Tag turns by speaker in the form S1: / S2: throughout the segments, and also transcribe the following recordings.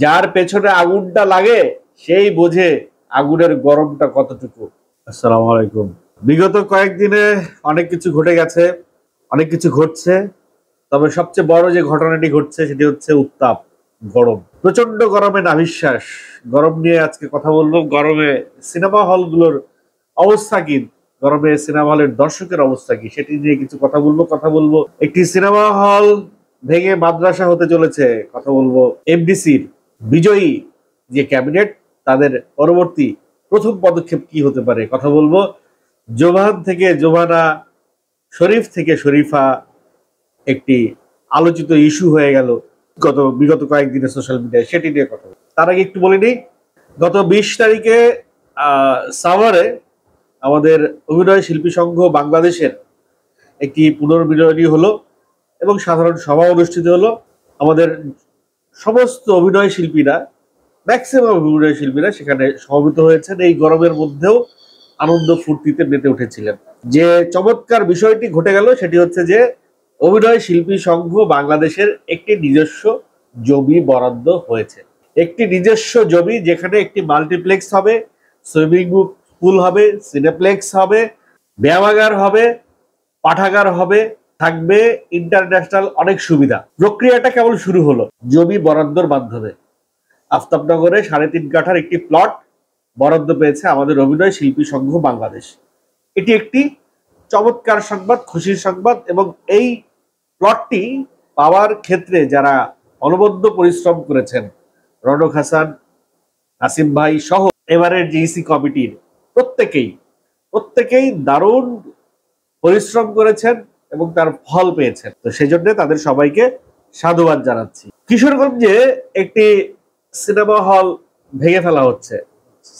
S1: যার পেছনে আগুনটা লাগে সেই বোঝে আগুনের গরমটা কতটুকু। আসসালামু আলাইকুম। বিগত কয়েকদিনে অনেক কিছু ঘটে গেছে, অনেক কিছু ঘটছে। তবে সবচেয়ে বড় যে ঘটনাটি ঘটছে সেটি হচ্ছে উত্তাপ, গরম, প্রচন্ড গরমে নাভিশ্বাস। গরম নিয়ে আজকে কথা বলবো। গরমে সিনেমা হলগুলোর অবস্থা কি, গরমে সিনেমা হলের দর্শকের অবস্থা কি, সেটি নিয়ে কিছু কথা বলবো। একটি সিনেমা হল ভেঙে মাদ্রাসা হতে চলেছে, কথা বলবো। এফডিসির বিজয়ী যে ক্যাবিনেট, তাদের পরবর্তী প্রথম পদক্ষেপ কি হতে পারে কথা বলবো। জোভান থেকে জোভানা, শরীফ থেকে শরীফা একটি আলোচিত ইস্যু হয়ে গেল বিগত কয়েকদিনে সোশ্যাল মিডিয়ায়, সেটি নিয়ে কথা বলবো। তার আগে একটু বলে নিই, গত 20 তারিখে সাভারে আমাদের অভিনয় শিল্পী সংঘ বাংলাদেশের একটি পুনর্মিলনী হলো এবং সাধারণ সভা অনুষ্ঠিত হলো। আমাদের সমস্ত অভিনয় শিল্পীরা, ম্যাক্সিমাম অভিনয় শিল্পীরা সেখানে সমবেত হয়েছেন। এই গরমের মধ্যেও আনন্দ ফুর্তিতে মেতে উঠেছিলেন। যে চমৎকার বিষয়টি ঘটে গেল সেটি হচ্ছে যে অভিনয় শিল্পী সংঘ বাংলাদেশের একটি নিজস্ব জমি বরাদ্দ হয়েছে। একটি নিজস্ব জমি, যেখানে একটি মাল্টিপ্লেক্স হবে, সুইমিং পুল হবে, সিনেপ্লেক্স হবে, ব্যায়ামাগার হবে, পাঠাগার হবে, থাকবে ইন্টারন্যাশনাল অনেক সুবিধা। প্রক্রিয়াটা কেবল শুরু হলো জমি বরাদ্দর মাধ্যমে। আফতাবনগরে 3.5 কাঠার একটি প্লট বরাদ্দ পেয়েছে আমাদের অভিনয় শিল্পী সংঘ বাংলাদেশ। এটি একটি চমৎকার সংবাদ, খুশির সংবাদ। এবং এই প্লটটি পাওয়ার ক্ষেত্রে যারা অনবদ্য পরিশ্রম করেছেন, রনক হাসান, আসিম ভাই সহ এবারের জিইসি কমিটির প্রত্যেকেই দারুণ পরিশ্রম করেছেন এবং তার ফল পেয়েছেন। তো সেজন্য তাদের সবাইকে সাধুবাদ জানাচ্ছি। কিশোরগঞ্জে একটি সিনেমা হল ভেঙে ফেলা হচ্ছে।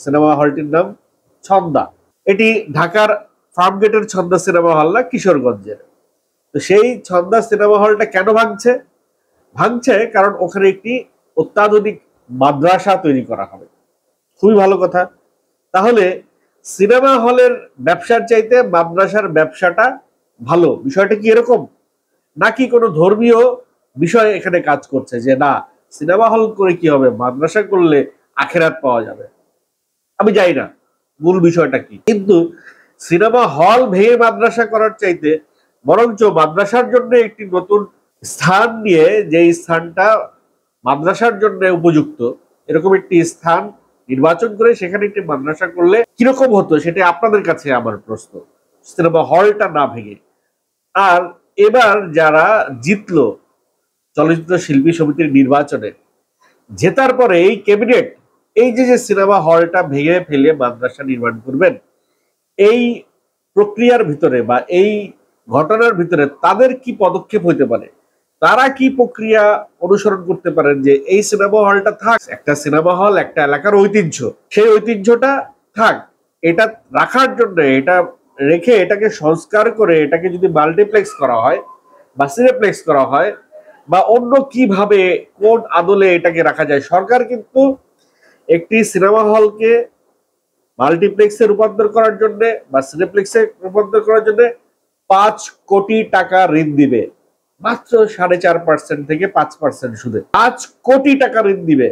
S1: সিনেমা হলটির নাম ছন্দা। এটি ঢাকার ফার্মগেটের ছন্দা সিনেমা হল না, কিশোরগঞ্জের। তো সেই ছন্দা সিনেমা হলটা কেন ভাঙছে কারণ ওখানে একটি অত্যাধুনিক মাদ্রাসা তৈরি করা হবে। খুবই ভালো কথা। তাহলে সিনেমা হলের ব্যবসার চাইতে মাদ্রাসার ব্যবসাটা ভালো, বিষয়টা কি এরকম? নাকি কোনো ধর্মীয় বিষয় এখানে কাজ করছে যে না, সিনেমা হল করে কি হবে, মাদ্রাসা করলে আখেরাত পাওয়া যাবে? আমি জানি না মূল বিষয়টা কি, কিন্তু সিনেমা হল ভেঙে মাদ্রাসা করার চাইতে বরঞ্চ মাদ্রাসার জন্য একটি নতুন স্থান নিয়ে, যে স্থানটা মাদ্রাসার জন্য উপযুক্ত, এরকম একটি স্থান নির্বাচন করে সেখানে একটি মাদ্রাসা করলে কিরকম হতো, সেটা আপনাদের কাছে আমার প্রশ্ন। সিনেমা হলটা না ভেঙে। আর এবার যারা জিতলো চলচ্চিত্র শিল্পী সমিতির নির্বাচনে, জেতার পরে এই ক্যাবিনেট এই যে সিনেমা হলটা ভেঙে ফেলে মাদ্রাসা নির্মাণ করবেন, এই প্রক্রিয়ার ভিতরে বা এই ঘটনার ভিতরে তাদের কি পদক্ষেপ হইতে পারে, তারা কি প্রক্রিয়া অনুসরণ করতে পারেন যে এই সিনেমা হলটা থাক। একটা সিনেমা হল একটা এলাকার ঐতিহ্য, সেই ঐতিহ্যটা থাক। এটা রাখার জন্য, এটা রেখে এটাকে সংস্কার করে এটাকে যদি মাল্টিপ্লেক্স করা হয় বা সিনেপ্লেক্স করা হয় বা অন্য কিভাবে কোন আদলে এটাকে রাখা যায়। সরকার কিন্তু একটি সিনেমা হলকে মাল্টিপ্লেক্সে রূপান্তর করার জন্য বা সিনেপ্লেক্সে রূপান্তর করার জন্য 5 কোটি টাকা ঋণ দিবে। মাত্র 4.5% থেকে 5% সুদে 5 কোটি টাকা ঋণ দিবে।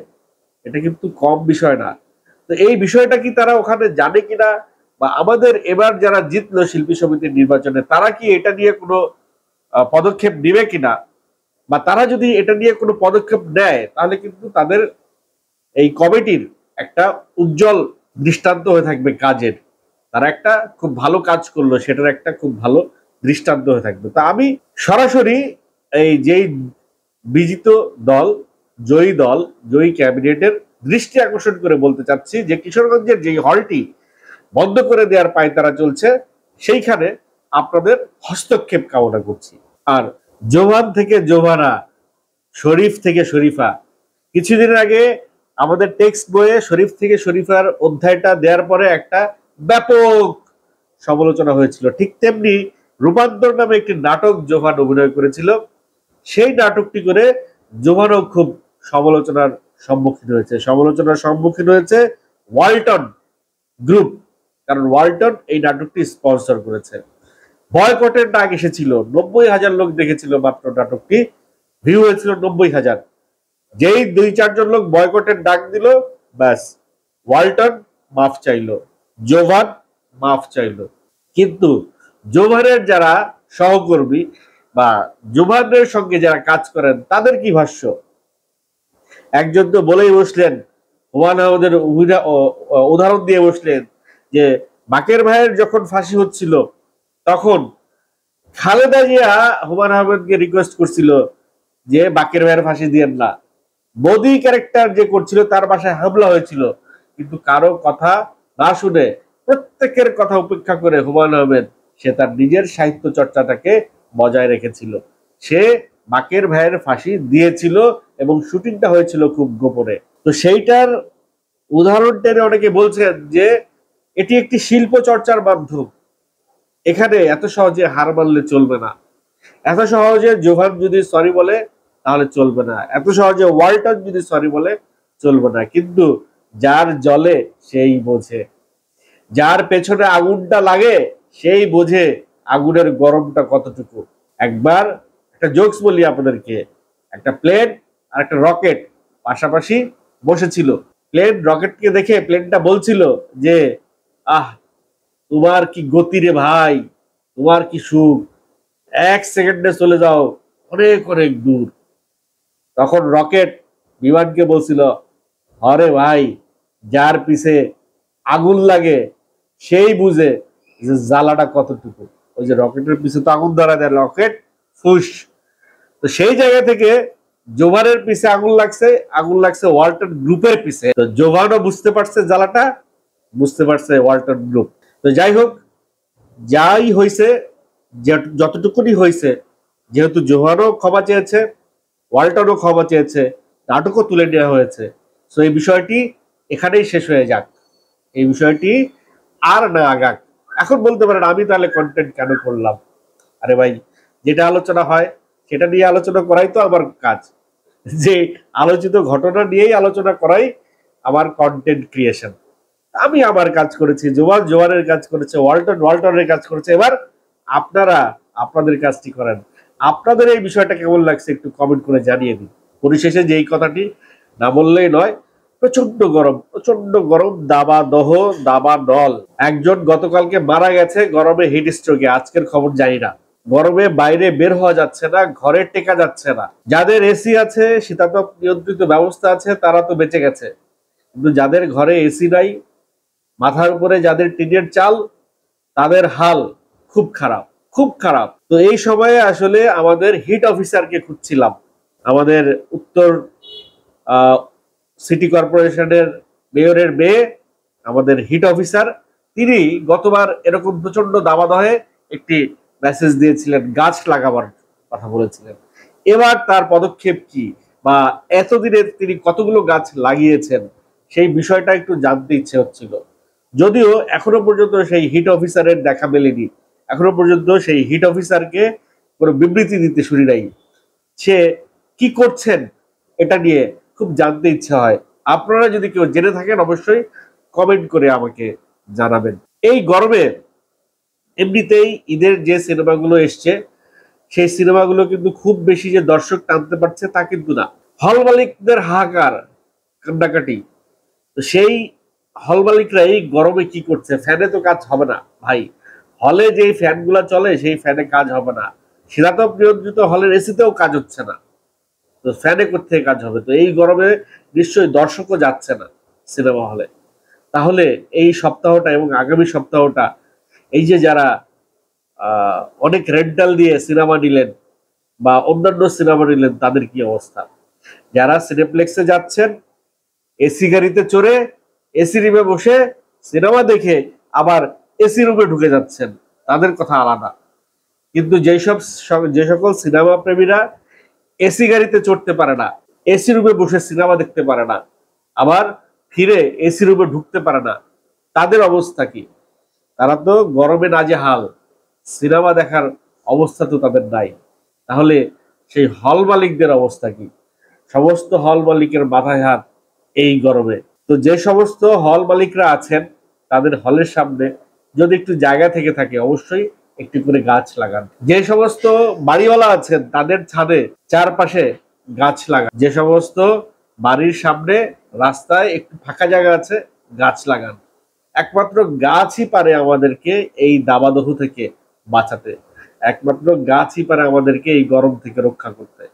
S1: এটা কিন্তু কম বিষয় না। তো এই বিষয়টা কি তারা ওখানে জানে কিনা, বা আমাদের এবার যারা জিতলো শিল্পী সমিতির নির্বাচনে, তারা কি এটা নিয়ে কোনো পদক্ষেপ নেবে কিনা, বা তারা যদি এটা নিয়ে কোনো পদক্ষেপ নেয় তাহলে কিন্তু তাদের এই কমিটির একটা উজ্জ্বল দৃষ্টান্ত হয়ে থাকবে কাজের। তারা একটা খুব ভালো কাজ করলো, সেটার একটা খুব ভালো দৃষ্টান্ত হয়ে থাকবে। তা আমি সরাসরি এই যেই বিজিত দল, জয়ী ক্যাবিনেটের দৃষ্টি আকর্ষণ করে বলতে চাচ্ছি যে কিশোরগঞ্জের যে হলটি বন্ধ করে দেওয়ার পায়তারা চলছে, সেইখানে আপনাদের হস্তক্ষেপ কামনা করছি। আর জোভান থেকে জোভানা, শরীফ থেকে শরীফা, কিছুদিন আগে আমাদের টেক্সট বইয়ে শরীফ থেকে শরীফার অধ্যায়টা দেওয়ার পরে একটা ব্যাপক সমালোচনা হয়েছিল। ঠিক তেমনি রূপান্তর নামে একটি নাটক জোভান অভিনয় করেছিল। সেই নাটকটি করে জোভানও খুব সমালোচনার সম্মুখীন হয়েছে ওয়ালটন গ্রুপ, কারণ ওয়ালটন এই নাটকটি স্পন্সর করেছে। বয়কটের ডাক এসেছিল, 90,000 লোক দেখেছিল মাত্র নাটকটি, ভিউ হয়েছিল 90,000। যেই 2-4 জন লোক বয়কটের ডাক দিল, ব্যাস ওয়ালটন মাফ চাইলো, জোভান মাফ চাইলো। কিন্তু জোভানের যারা সহকর্মী বা জোভানের সঙ্গে যারা কাজ করেন তাদের কি ভাষ্য? একজন তো বলেই বসলেন, হুমায়ুন আহমেদের উদাহরণ দিয়ে বসলেন যে বাকের ভাইয়ের যখন ফাঁসি হচ্ছিল তখন খালেদা জিয়া হুমায়ুন আহমেদকে রিকোয়েস্ট করছিল যে বাকের ভাইয়ের ফাঁসি দিয়েন না। মোদি ক্যারেক্টার যে করছিল তার বাসায় হামলা হয়েছিল, কিন্তু কারো কথা না শুনে প্রত্যেকের কথা উপেক্ষা করে হুমায়ুন আহমেদ সে তার নিজের সাহিত্য চর্চাটাকে বজায় রেখেছিল। সে বাকের ভাইয়ের ফাঁসি দিয়েছিল এবং শুটিংটা হয়েছিল খুব গোপনে। তো সেইটার উদাহরণ টেনে অনেকে বলছেন যে এটি একটি শিল্প চর্চার মাধ্যম, এখানে এত সহজে হার মানলে চলবে না, এত সহজে জোভান যদি সরি বলে তাহলে চলবে না, এত সহজে ওয়ালটন যদি সরি বলে চলবে না। কিন্তু যার জলে সেই বোঝে, যার পেছনে আগুনটা লাগে সেই বোঝে আগুনের গরমটা কতটুকু। একবার একটা জোকস বলি আপনাদেরকে, একটা প্লেন আর একটা রকেট পাশাপাশি বসেছিল। প্লেন রকেটকে দেখে প্লেনটা বলছিল যে আহ তোমার কি গতি রে ভাই, তোমার কি সুখ, 1 সেকেন্ডে চলে যাও অনেক অনেক দূর। তখন রকেট বিমানকে বলছিল, আরে ভাই, যার পিছে আগুন লাগে সেই বুঝে যে জ্বালাটা কতটুকু। ওই যে রকেটের পিছে তো আগুন ধরা দেয়, রকেট ফুস। তো সেই জায়গা থেকে জোভানের পিছে আগুন লাগছে ওয়ালটন গ্রুপের পিছে। তো জোভানও বুঝতে পারছে জ্বালাটা, বুঝতে পারছে ওয়ালটন গ্রুপ। তো যাই হোক, যাই হয়েছে, যতটুকুনি হয়েছে, যেহেতু জোভানও ক্ষমা চেয়েছে, ওয়ালটনও ক্ষমা চেয়েছে, নাটকও তুলে নেওয়া হয়েছে, তো এই বিষয়টি এখানেই শেষ হয়ে যাক, এই বিষয়টি আর না আগাক। এখন বলতে পারেন আমি তাহলে কন্টেন্ট কেন করলাম? আরে ভাই, যেটা আলোচনা হয় সেটা নিয়ে আলোচনা করাই তো আমার কাজ, যে আলোচিত ঘটনা নিয়েই আলোচনা করাই আমার কন্টেন্ট ক্রিয়েশন। আমি আমার কাজ করেছি, জোয়ানের কাজ করেছে, ওয়ালটনের কাজ করেছে। এবার আপনারা আপনাদের কাজটি করেন। আপনাদের এই বিষয়টা কেমন লাগছে একটু কমেন্ট করে জানিয়ে দিন। পরিশেষে যেই কথাটি না বললেই নয়, প্রচন্ড গরম, দাবাদহ দাবানল। একজন গতকালকে মারা গেছে গরমে হিট স্ট্রোকে, আজকের খবর জানি না। গরমে বাইরে বের হওয়া যাচ্ছে না, ঘরে টেকা যাচ্ছে না। যাদের এসি আছে, শীতাতপ নিয়ন্ত্রিত ব্যবস্থা আছে, তারা তো বেঁচে গেছে, কিন্তু যাদের ঘরে এসি নাই, মাথার উপরে যাদের টিনের চাল, তাদের হাল খুব খারাপ, খুব খারাপ। তো এই সময়ে আসলে আমাদের হিট অফিসারকে খুঁজছিলাম, আমাদের উত্তর সিটি কর্পোরেশনের মেয়রের মেয়ে, আমাদের হিট অফিসার। তিনি গতবার এরকম প্রচন্ড দাবাদহে একটি মেসেজ দিয়েছিলেন, গাছ লাগাবার কথা বলেছিলেন। এবার তার পদক্ষেপ কি, বা এতদিনে তিনি কতগুলো গাছ লাগিয়েছেন, সেই বিষয়টা একটু জানতে ইচ্ছে হচ্ছিল। যদিও এখনো পর্যন্ত সেই হিট অফিসারের দেখা মেলেনি, এখনো পর্যন্ত সেই হিট অফিসারকে কোনো বিবৃতি দিতে শুনি নাই। সে কি করছেন এটা নিয়ে খুব জানতে ইচ্ছে হয়। আপনারা যদি কেউ জেনে থাকেন অবশ্যই কমেন্ট করে আমাকে জানাবেন। এই গরমে এমনিতেই ঈদের যে সিনেমাগুলো এসছে, সেই সিনেমাগুলো কিন্তু খুব বেশি যে দর্শক টানতে পারছে তা কিন্তু না। হল মালিকদের হাহাকার, কান্নাকাটি। তো সেই হল মালিকরা এই গরমে কি করছে? ফ্যানে তো কাজ হবে না ভাই, হলে যেই ফ্যানগুলা চলে সেই ফ্যানে কাজ হবে না, শীতাতপ নিয়ন্ত্রিত হলের এসিতেও কাজ হচ্ছে না, তো ফ্যানে করতে কাজ হবে? তো এই গরমে নিশ্চয়ই দর্শকও যাচ্ছে না সিনেমা হলে। তাহলে এই সপ্তাহটা এবং আগামী সপ্তাহটা এই যে যারা অনেক রেন্টাল দিয়ে সিনেমা নিলেন বা অন্যান্য সিনেমা নিলেন, তাদের কি অবস্থা? যারা সিনেপ্লেক্সে যাচ্ছেন এসি গাড়িতে চড়ে, এসি রুমে বসে সিনেমা দেখে আবার এসি রুমে ঢুকে যাচ্ছেন, তাদের কথা আলাদা। কিন্তু যে সকল সিনেমা প্রেমীরা এসি গাড়িতে চড়তে পারে না, এসি রুমে বসে সিনেমা দেখতে পারে না, আবার ফিরে এসি রুমে ঢুকতে পারে না, তাদের অবস্থা কি? তারা তো গরমে নাজেহাল, সিনেমা দেখার অবস্থা তো তাদের নাই। তাহলে সেই হল মালিকদের অবস্থা কি? সমস্ত হল মালিকের মাথায় হাত এই গরমে। তো যে সমস্ত হল মালিকরা আছেন, তাদের হলের সামনে যদি একটু জায়গা থেকে থাকে অবশ্যই একটু করে গাছ লাগান। যে সমস্ত বাড়িওয়ালা আছেন, তাদের ছাদে চারপাশে গাছ লাগান। যে সমস্ত বাড়ির সামনে রাস্তায় একটু ফাঁকা জায়গা আছে, গাছ লাগান। একমাত্র গাছই পারে আমাদেরকে এই দাবানল থেকে বাঁচাতে। একমাত্র গাছই পারে আমাদেরকে এই গরম থেকে রক্ষা করতে।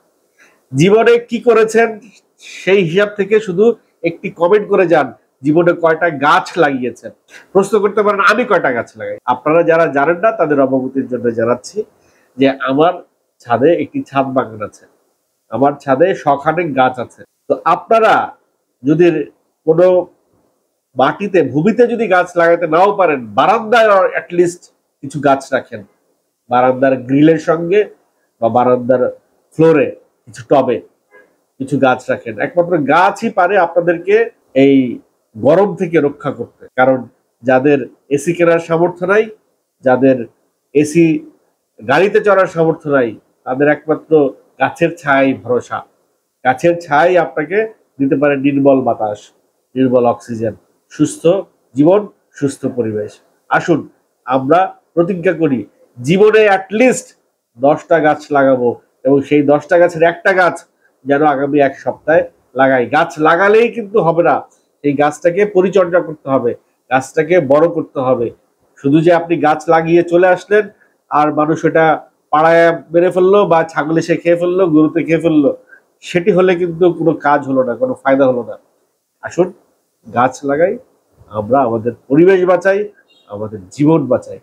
S1: জীবনে কি করেছেন সেই হিসাব থেকে শুধু একটি কমেন্ট করে যান, জীবনে কয়টা গাছ লাগিয়েছেন। প্রশ্ন করতে পারেন আমি কয়টা গাছ লাগাই। আপনারা যারা জানেন না তাদের অবগতির জন্য জানাচ্ছি যে আমার ছাদে একটি ছাদ বাগান আছে, আমার ছাদে শখানেক গাছ আছে। তো আপনারা যদি কোনো মাটিতে ভূমিতে যদি গাছ লাগাতে নাও পারেন, বারান্দায় অ্যাটলিস্ট কিছু গাছ রাখেন। বারান্দার গ্রিলের সঙ্গে বা বারান্দার ফ্লোরে কিছু টবে কিছু গাছ রাখেন। একমাত্র গাছই পারে আপনাদেরকে এই গরম থেকে রক্ষা করতে। কারণ যাদের এসি কেনার সামর্থ্য নাই, যাদের এসি গাড়িতে চড়ার সামর্থ্য নাই, তাদের একমাত্র গাছের ছায়াই ভরসা। গাছের ছায়াই আপনাকে দিতে পারে নির্মল বাতাস, নির্মল অক্সিজেন, সুস্থ জীবন, সুস্থ পরিবেশ। আসুন আমরা প্রতিজ্ঞা করি জীবনে অ্যাটলিস্ট 10টা গাছ লাগাবো, এবং সেই 10টা গাছের একটা গাছ যেন আগামী এক সপ্তাহে লাগাই। গাছ লাগালেই কিন্তু হবে না, এই গাছটাকে পরিচর্যা করতে হবে, গাছটাকে বড় করতে হবে। শুধু যে আপনি গাছ লাগিয়ে চলে আসলেন আর মানুষ এটা পাড়ায় মেরে ফেললো বা ছাগল এসে খেয়ে ফেললো, গরুতে খেয়ে ফেললো, সেটি হলে কিন্তু কোনো কাজ হলো না, কোনো ফায়দা হলো না। আসুন গাছ লাগাই, আমরা আমাদের পরিবেশ বাঁচাই, আমাদের জীবন বাঁচাই।